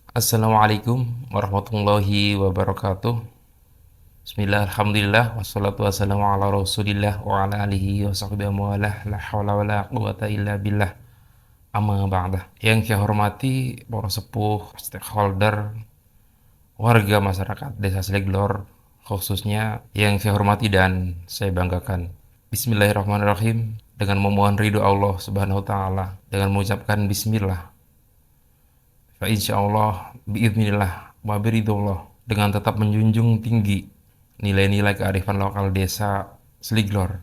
Assalamualaikum warahmatullahi wabarakatuh. Bismillah, alhamdulillah, wassalatu wassalamu ala rasulillah wa ala alihi wa sahbihi wa walah, la hawla wa la quwata illa billah, amma ba'dah. Yang saya hormati para sepuh, stakeholder, warga masyarakat Desa Sliglor, khususnya yang saya hormati dan saya banggakan. Bismillahirrahmanirrahim, dengan memohon ridho Allah Subhanahu wa taala, dengan mengucapkan bismillah, fa insyaallah biidznillah wa biridullah, dengan tetap menjunjung tinggi nilai-nilai kearifan lokal Desa Sliglor.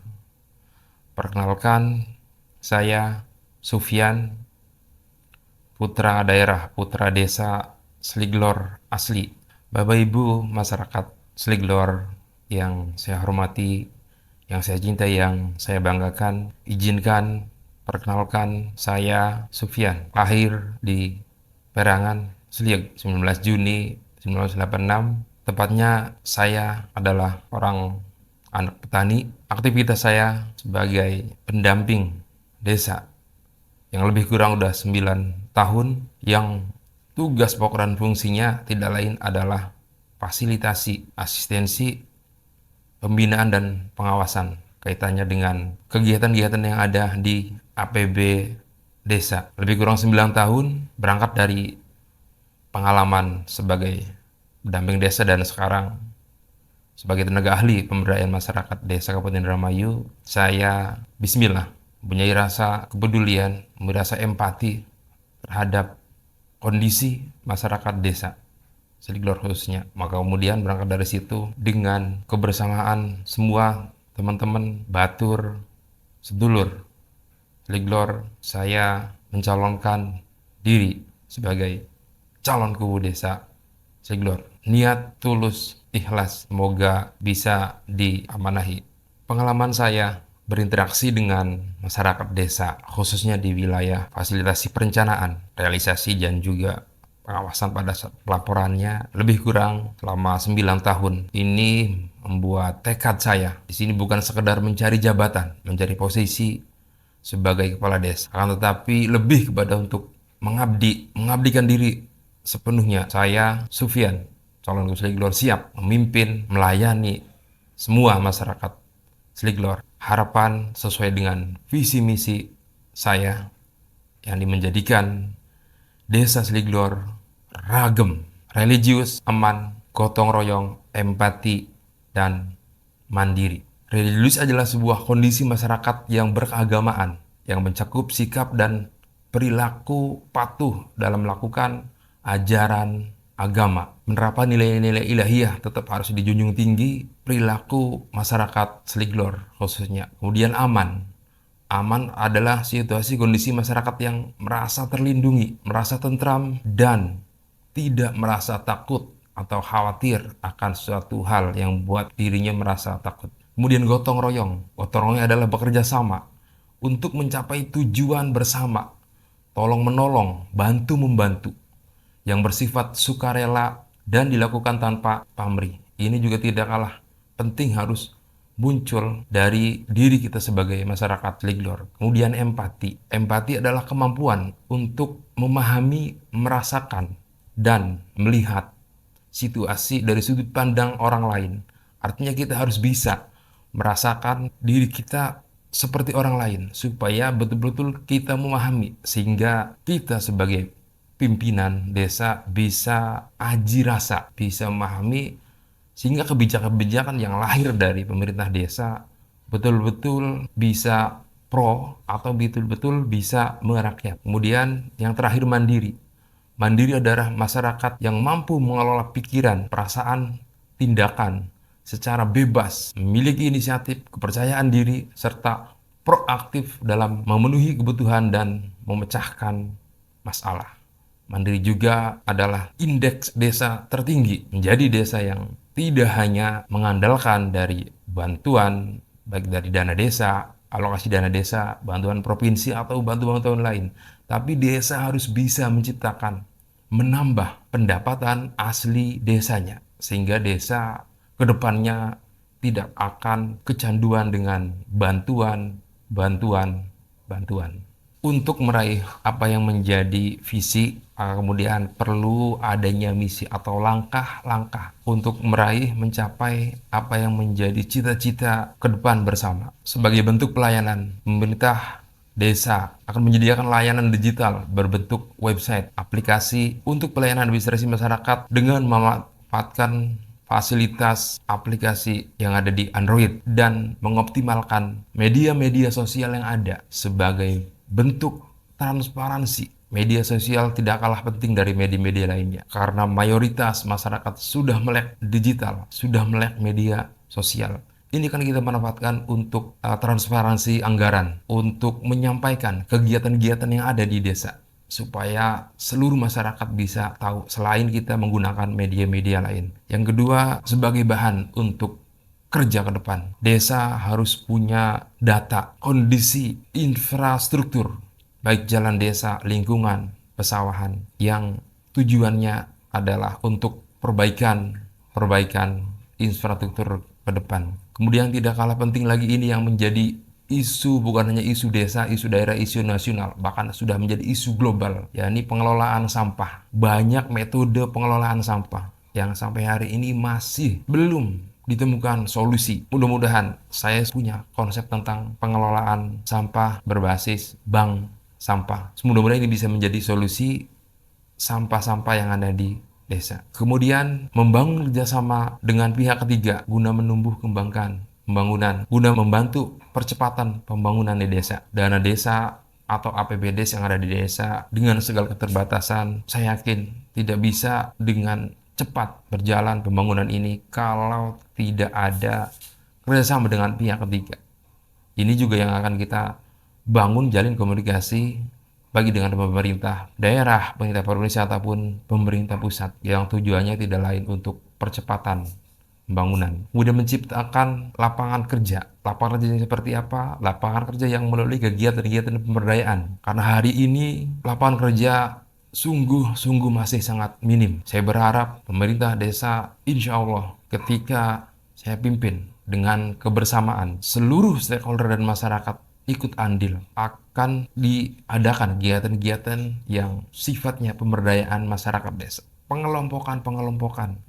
Perkenalkan, saya Sufyan, putra Desa Sliglor asli. Bapak Ibu masyarakat Sliglor yang saya hormati, yang saya cintai, yang saya banggakan, izinkan perkenalkan saya Sufyan, lahir di Perangan, Slieg, 19 Juni 1986. Tepatnya saya adalah orang anak petani. Aktivitas saya sebagai pendamping desa yang lebih kurang udah 9 tahun, yang tugas pokok dan fungsinya tidak lain adalah fasilitasi, asistensi, pembinaan dan pengawasan kaitannya dengan kegiatan-kegiatan yang ada di APB desa. Lebih kurang 9 tahun, berangkat dari pengalaman sebagai pendamping desa dan sekarang sebagai tenaga ahli pemberdayaan masyarakat Desa Kabupaten Indramayu. Saya bismillah mempunyai rasa kepedulian, mempunyai rasa empati terhadap kondisi masyarakat desa Sliglor khususnya. Maka kemudian berangkat dari situ dengan kebersamaan semua teman-teman batur sedulur Sliglor, saya mencalonkan diri sebagai calon kubu desa Sliglor. Niat tulus, ikhlas, semoga bisa diamanahi. Pengalaman saya berinteraksi dengan masyarakat desa, khususnya di wilayah fasilitasi perencanaan, realisasi dan juga pengawasan pada saat pelaporannya lebih kurang selama 9 tahun. Ini membuat tekad saya di sini bukan sekedar mencari jabatan, mencari posisi sebagai kepala desa, akan tetapi lebih kepada untuk mengabdikan diri sepenuhnya. Saya Sufyan, calon Gus Sliglor, siap memimpin, melayani semua masyarakat Sliglor. Harapan sesuai dengan visi misi saya yang menjadikan Desa Sliglor ragam, religius, aman, gotong royong, empati, dan mandiri. Religius adalah sebuah kondisi masyarakat yang berkeagamaan, yang mencakup sikap dan perilaku patuh dalam melakukan ajaran agama. Menerapkan nilai-nilai ilahiyah tetap harus dijunjung tinggi, perilaku masyarakat Sliglor khususnya. Kemudian aman. Aman adalah situasi kondisi masyarakat yang merasa terlindungi, merasa tentram, dan tidak merasa takut atau khawatir akan suatu hal yang membuat dirinya merasa takut. Kemudian gotong royong. Gotong royong adalah bekerja sama untuk mencapai tujuan bersama. Tolong menolong, bantu membantu. Yang bersifat sukarela dan dilakukan tanpa pamrih. Ini juga tidak kalah penting harus muncul dari diri kita sebagai masyarakat Sliglor. Kemudian empati. Empati adalah kemampuan untuk memahami, merasakan, dan melihat situasi dari sudut pandang orang lain. Artinya kita harus bisa merasakan diri kita seperti orang lain supaya betul-betul kita memahami, sehingga kita sebagai pimpinan desa bisa aji rasa, bisa memahami, sehingga kebijakan-kebijakan yang lahir dari pemerintah desa betul-betul bisa pro atau betul-betul bisa merakyat. Kemudian yang terakhir mandiri. Mandiri adalah masyarakat yang mampu mengelola pikiran, perasaan, tindakan secara bebas, memiliki inisiatif, kepercayaan diri, serta proaktif dalam memenuhi kebutuhan dan memecahkan masalah. Mandiri juga adalah indeks desa tertinggi, menjadi desa yang tidak hanya mengandalkan dari bantuan, baik dari dana desa, alokasi dana desa, bantuan provinsi, atau bantuan lain, tapi desa harus bisa menciptakan, menambah pendapatan asli desanya, sehingga desa kedepannya tidak akan kecanduan dengan bantuan. Untuk meraih apa yang menjadi visi, kemudian perlu adanya misi atau langkah-langkah untuk meraih mencapai apa yang menjadi cita-cita ke depan bersama. Sebagai bentuk pelayanan, pemerintah desa akan menyediakan layanan digital berbentuk website, aplikasi untuk pelayanan administrasi masyarakat dengan memanfaatkan fasilitas aplikasi yang ada di Android dan mengoptimalkan media-media sosial yang ada sebagai bentuk transparansi. Media sosial tidak kalah penting dari media-media lainnya karena mayoritas masyarakat sudah melek digital, sudah melek media sosial. Ini kan kita manfaatkan untuk transparansi anggaran, untuk menyampaikan kegiatan-kegiatan yang ada di desa supaya seluruh masyarakat bisa tahu selain kita menggunakan media-media lain. Yang kedua, sebagai bahan untuk kerja ke depan, desa harus punya data kondisi infrastruktur, baik jalan desa, lingkungan, pesawahan, yang tujuannya adalah untuk perbaikan infrastruktur ke depan. Kemudian tidak kalah penting lagi ini yang menjadi isu, bukan hanya isu desa, isu daerah, isu nasional, bahkan sudah menjadi isu global, yakni pengelolaan sampah. Banyak metode pengelolaan sampah yang sampai hari ini masih belum ditemukan solusi. Mudah-mudahan saya punya konsep tentang pengelolaan sampah berbasis bank sampah. Mudah-mudahan ini bisa menjadi solusi sampah-sampah yang ada di desa. Kemudian membangun kerjasama dengan pihak ketiga guna menumbuh kembangkan pembangunan, guna membantu percepatan pembangunan di desa. Dana desa atau APBDes yang ada di desa dengan segala keterbatasan, saya yakin tidak bisa dengan cepat berjalan pembangunan ini kalau tidak ada kerjasama dengan pihak ketiga. Ini juga yang akan kita bangun jalin komunikasi bagi dengan pemerintah daerah, pemerintah provinsi ataupun pemerintah pusat yang tujuannya tidak lain untuk percepatan pembangunan. Kemudian menciptakan lapangan kerja. Lapangan kerja seperti apa? Lapangan kerja yang melalui kegiatan-kegiatan pemberdayaan. Karena hari ini lapangan kerja sungguh masih sangat minim. Saya berharap pemerintah desa insya Allah ketika saya pimpin dengan kebersamaan seluruh stakeholder dan masyarakat ikut andil, akan diadakan kegiatan-kegiatan yang sifatnya pemberdayaan masyarakat desa. Pengelompokan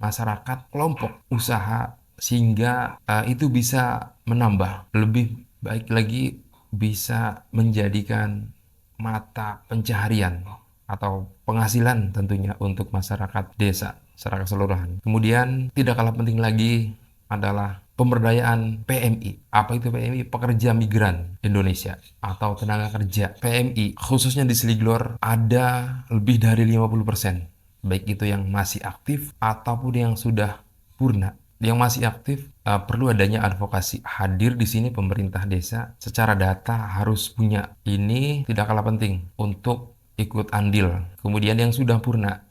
masyarakat, kelompok usaha, sehingga itu bisa menambah, lebih baik lagi bisa menjadikan mata pencaharian atau penghasilan tentunya untuk masyarakat desa secara keseluruhan. Kemudian tidak kalah penting lagi adalah pemberdayaan PMI. Apa itu PMI? Pekerja Migran Indonesia atau tenaga kerja. PMI khususnya di Sliglor ada lebih dari 50%. Baik itu yang masih aktif ataupun yang sudah purna. Yang masih aktif perlu adanya advokasi. Hadir di sini pemerintah desa secara data harus punya. Ini tidak kalah penting untuk ikut andil. Kemudian yang sudah purna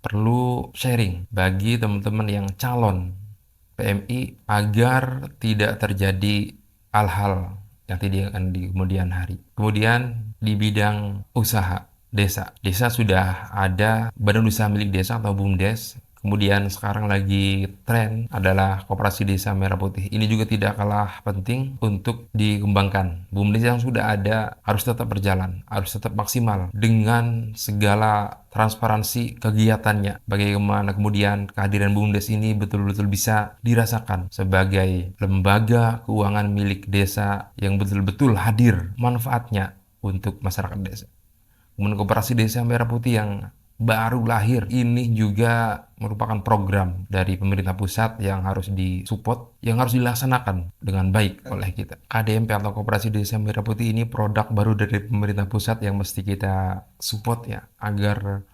perlu sharing bagi teman-teman yang calon PMI agar tidak terjadi hal-hal yang tidak akan di kemudian hari. Kemudian di bidang usaha desa sudah ada badan usaha milik desa atau BUMDes. Kemudian sekarang lagi tren adalah Koperasi Desa Merah Putih. Ini juga tidak kalah penting untuk dikembangkan. BUMDes yang sudah ada harus tetap berjalan, harus tetap maksimal dengan segala transparansi kegiatannya. Bagaimana kemudian kehadiran BUMDes ini betul-betul bisa dirasakan sebagai lembaga keuangan milik desa yang betul-betul hadir manfaatnya untuk masyarakat desa. Kemudian Koperasi Desa Merah Putih yang baru lahir ini juga merupakan program dari pemerintah pusat yang harus disupport, yang harus dilaksanakan dengan baik oleh kita. KDMP atau Koperasi Desa Merah Putih ini produk baru dari pemerintah pusat yang mesti kita support ya, agar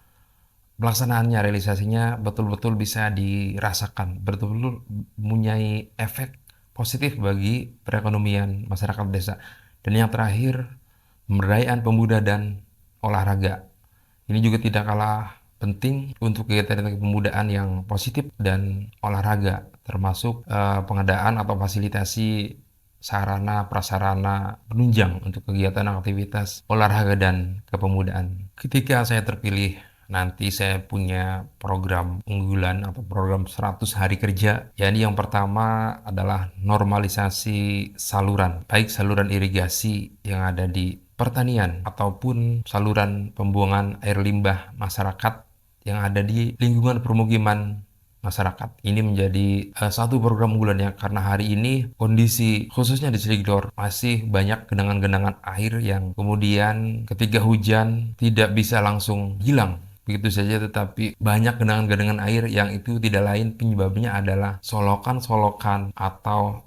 pelaksanaannya, realisasinya betul-betul bisa dirasakan, betul-betul mempunyai efek positif bagi perekonomian masyarakat desa. Dan yang terakhir, pemberdayaan pemuda dan olahraga. Ini juga tidak kalah penting untuk kegiatan pemudaan yang positif dan olahraga, termasuk pengadaan atau fasilitasi sarana prasarana penunjang untuk kegiatan aktivitas olahraga dan kepemudaan. Ketika saya terpilih, nanti saya punya program unggulan atau program 100 hari kerja. Yakni yang pertama adalah normalisasi saluran, baik saluran irigasi yang ada di pertanian ataupun saluran pembuangan air limbah masyarakat yang ada di lingkungan permukiman masyarakat. Ini menjadi satu program unggulannya karena hari ini kondisi khususnya di Sliglor masih banyak genangan-genangan air yang kemudian ketika hujan tidak bisa langsung hilang begitu saja, tetapi banyak genangan-genangan air yang itu tidak lain penyebabnya adalah solokan-solokan atau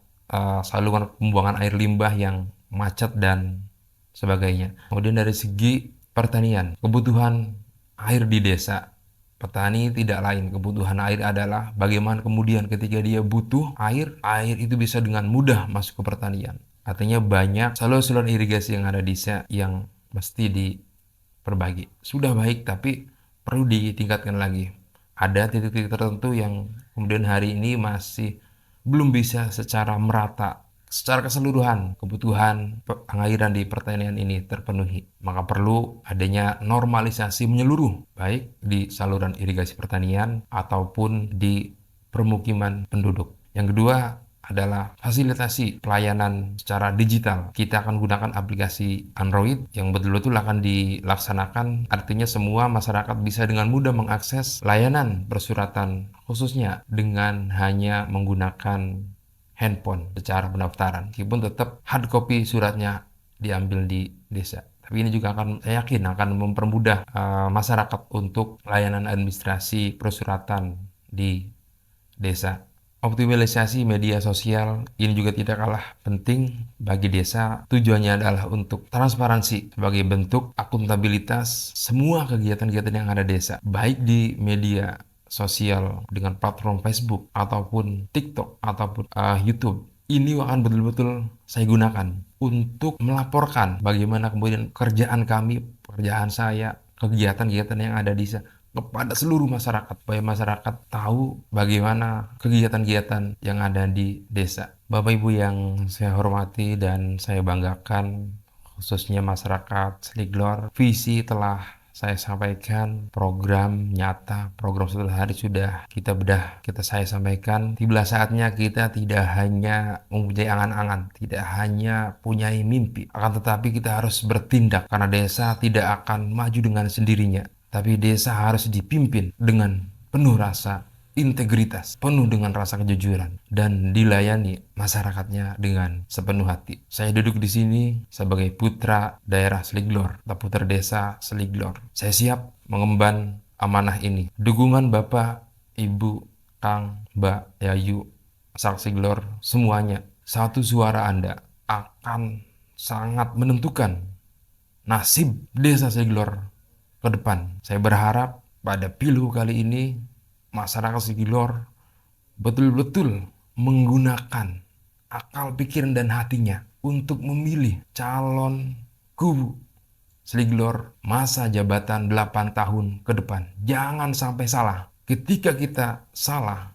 saluran pembuangan air limbah yang macet dan sebagainya. Kemudian dari segi pertanian, kebutuhan air di desa. Petani tidak lain, kebutuhan air adalah bagaimana kemudian ketika dia butuh air, air itu bisa dengan mudah masuk ke pertanian. Artinya banyak saluran irigasi yang ada di desa yang mesti diperbaiki. Sudah baik tapi perlu ditingkatkan lagi. Ada titik-titik tertentu yang kemudian hari ini masih belum bisa secara merata, secara keseluruhan kebutuhan pengairan di pertanian ini terpenuhi. Maka perlu adanya normalisasi menyeluruh, baik di saluran irigasi pertanian ataupun di permukiman penduduk. Yang kedua adalah fasilitasi pelayanan secara digital. Kita akan gunakan aplikasi Android yang betul-betul akan dilaksanakan. Artinya semua masyarakat bisa dengan mudah mengakses layanan persuratan, khususnya dengan hanya menggunakan handphone secara pendaftaran. Meskipun tetap hard copy suratnya diambil di desa. Tapi ini juga saya yakin akan mempermudah masyarakat untuk layanan administrasi persuratan di desa. Optimalisasi media sosial ini juga tidak kalah penting bagi desa. Tujuannya adalah untuk transparansi sebagai bentuk akuntabilitas semua kegiatan-kegiatan yang ada di desa, baik di media sosial dengan platform Facebook ataupun TikTok ataupun YouTube. Ini akan betul-betul saya gunakan untuk melaporkan bagaimana kemudian pekerjaan saya, kegiatan-kegiatan yang ada di desa kepada seluruh masyarakat, supaya masyarakat tahu bagaimana kegiatan-kegiatan yang ada di desa. Bapak Ibu yang saya hormati dan saya banggakan, khususnya masyarakat Sliglor, visi telah saya sampaikan, program nyata, program setelah hari sudah saya sampaikan. Tiba saatnya kita tidak hanya mempunyai angan-angan, tidak hanya punya mimpi, akan tetapi kita harus bertindak karena desa tidak akan maju dengan sendirinya. Tapi desa harus dipimpin dengan penuh rasa integritas, penuh dengan rasa kejujuran, dan dilayani masyarakatnya dengan sepenuh hati. Saya duduk di sini sebagai putra daerah Sliglor, atau putra desa Sliglor. Saya siap mengemban amanah ini. Dukungan Bapak, Ibu, Kang, Mbak, Yayu, Sak Sliglor, semuanya, satu suara Anda akan sangat menentukan nasib desa Sliglor ke depan. Saya berharap pada pilu kali ini masyarakat Sliglor betul-betul menggunakan akal, pikiran, dan hatinya untuk memilih calon kubu Sliglor masa jabatan 8 tahun ke depan. Jangan sampai salah. Ketika kita salah,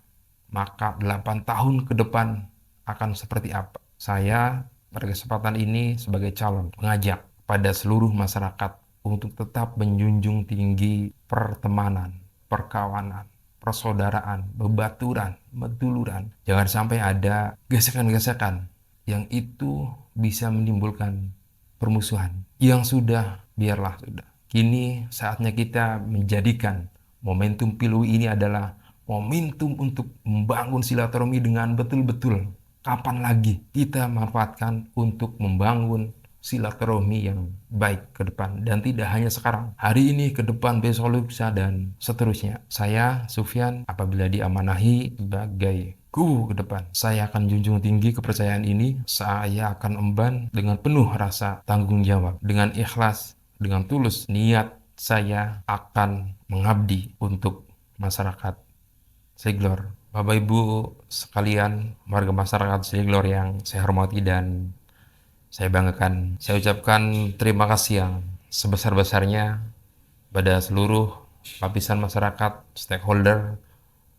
maka 8 tahun ke depan akan seperti apa? Saya pada kesempatan ini sebagai calon mengajak pada seluruh masyarakat untuk tetap menjunjung tinggi pertemanan, perkawanan, persaudaraan, bebaturan, beduluran. Jangan sampai ada gesekan-gesekan yang itu bisa menimbulkan permusuhan. Yang sudah, biarlah sudah. Kini saatnya kita menjadikan momentum pilu ini adalah momentum untuk membangun silaturahmi dengan betul-betul. Kapan lagi kita manfaatkan untuk membangun silaturahmi yang baik ke depan, dan tidak hanya sekarang, hari ini, ke depan, besok, lusa, dan seterusnya. Saya Sufyan, apabila diamanahi sebagai kubu ke depan, saya akan junjung tinggi kepercayaan ini. Saya akan emban dengan penuh rasa tanggung jawab, dengan ikhlas, dengan tulus niat. Saya akan mengabdi untuk masyarakat Sliglor. Bapak Ibu sekalian, warga masyarakat Sliglor yang saya hormati dan saya banggakan, saya ucapkan terima kasih yang sebesar-besarnya pada seluruh lapisan masyarakat, stakeholder,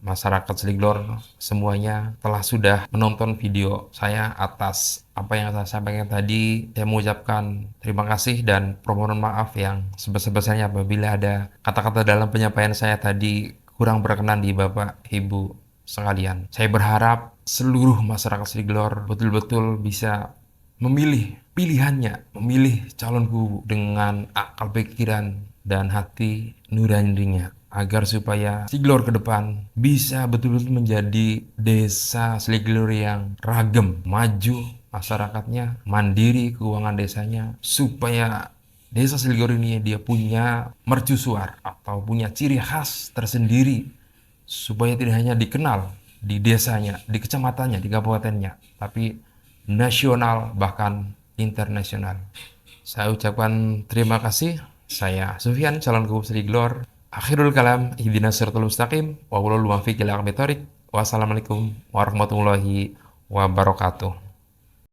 masyarakat Sliglor, semuanya sudah menonton video saya. Atas apa yang saya sampaikan tadi, saya mengucapkan terima kasih dan permohonan maaf yang sebesar-besarnya apabila ada kata-kata dalam penyampaian saya tadi kurang berkenan di Bapak Ibu sekalian. Saya berharap seluruh masyarakat Sliglor betul-betul bisa memilih pilihannya, memilih calon guru dengan akal pikiran dan hati nuraninya, agar supaya Siglor ke depan bisa betul-betul menjadi desa Siglor yang ragam, maju masyarakatnya, mandiri keuangan desanya, supaya desa Siglor ini dia punya mercusuar atau punya ciri khas tersendiri, supaya tidak hanya dikenal di desanya, di kecamatannya, di kabupatennya, tapi nasional bahkan internasional. Saya ucapkan terima kasih. Saya Sufyan, calon guru Siglor. Akhirul kalam, ihdinas siratal mustaqim, wa qul muwaffiq ila aqwamit thoriq. Wassalamualaikum warahmatullahi wabarakatuh.